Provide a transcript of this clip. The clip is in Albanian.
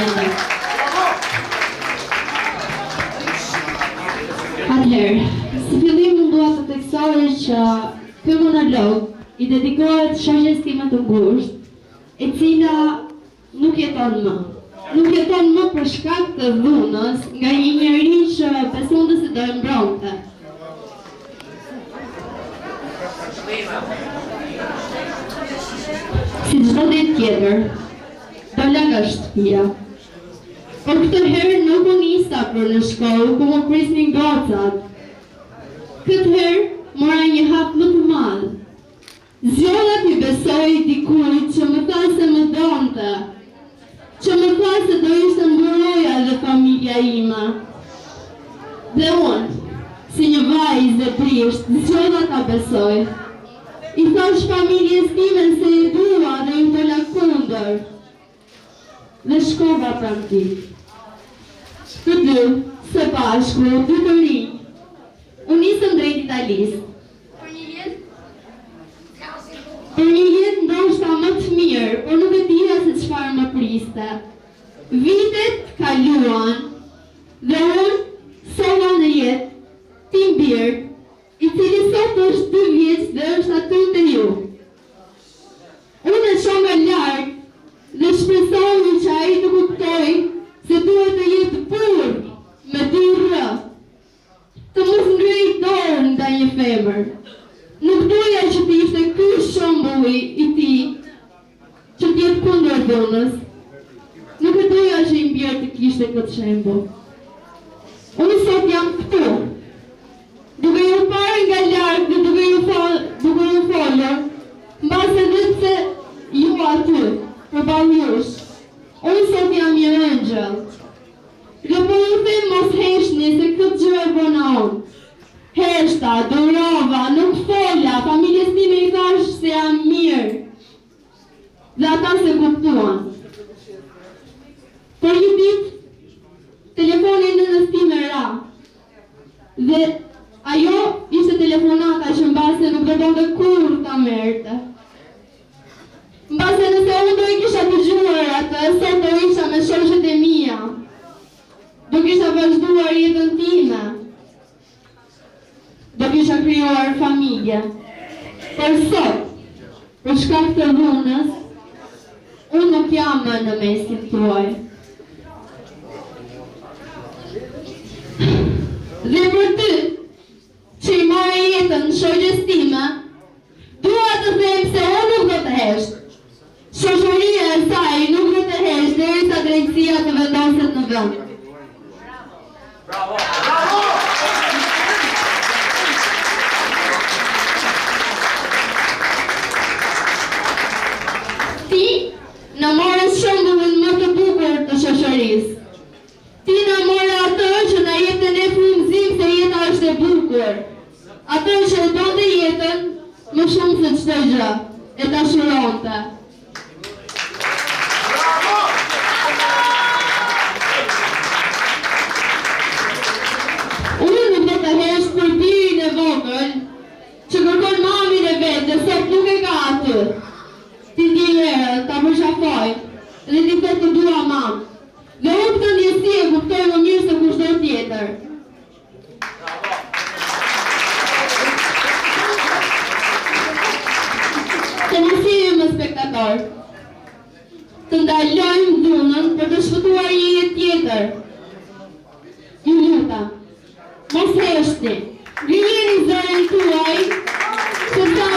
Aldi. Atëherë, si fillim më dua të theksoj që ky monolog i dedikohet shoqes time të ngushtë, e cila nuk jeton më. Nuk jeton më për shkak të dhunës nga një njeri që besonte se do e mbronte. Si çdo ditë tjetër, dola nga shtëpia. Por këtë herë nuk u nisa për në shkollë ku më prisnin gocat. Këtë herë mora një hap më të madh. Zgjolla t'i besoj dikujt që më tha se më donte, që më tha se do ishte mburoja dhe familja ime. Dhe unë, si një vajzë e prisht, zgjolla ta besoj. I thash familjes time se e dua dhe ju dola kundër. Dhe shkova pranë tij. Të dy, së bashku, dy të rinj, u nisëm drejt Italisë. Për një jetë ndoshta më të mirë, por nuk e dija se çfarë më priste. Vitet kaluan dhe unë solla në jetë tim birë, i cili sot është 2 vjeç dhe është aty te ju. Unë e shoh nga larg dhe shpresoj që ai të kuptoj se duhet të jetë pur me 2 r, të mos ngrej dorën nga një femër. Nuk doja që të ishte ky shembulli i tij që të jetë kundër dhunës. Nuk e doja që i mbjerë të kishte këtë shembull. Unë sot jam këtu, duke ju parë nga larg dhe duke ju folur, mbase edhe pse ju aty, përballë jush. Unë sot jam një ëngjëll. Dhe po ju them mos heshni se këtë gjë e bëna unë. Heshta, durova, nuk fola, familjes time i thash se jam mirë. Dhe ata se kuptuan. Por një ditë, telefonin në nënës time ra. Dhe ajo ishte telefonata që mbase nuk do donte kur ta merrte. Mbase nëse unë do i kisha dëgjuar atë, sot do isha me shoqet e mia. Do kisha vazhduar jetën time. Do kisha krijuar familje. Por sot, për shkak të dhunës, unë nuk jam më në mesin tuaj. Dhe për ty, që i marrë jetën shoqes time, dua të them se unë nuk do të hesht. Shoqëria e saj nuk do të hesht derisa drejtësia të vendoset në vend. Bravo! Bravo! Në morë shembullin më të bukur të shoqërisë. Ti në morë atë që na jep të ne frymëzim se jeta është e bukur. Atë që e donte jetën më shumë se çdo gjë, e dashuronte. Unë nuk do të hesht për birin e vogël që kërkon mamin e vet dhe sot nuk e ka aty. Ti ndjerë, ta përshafoj, dhe ti të të dua mam. Dhe unë këtë ndjesi e kuptoj më mirë se kushdo tjetër. Të mësimi më spektator, të ndalojmë dhunën për të shfëtuar një jetë tjetër. Ju luta, mos heshti, vijeni zërin tuaj, që ta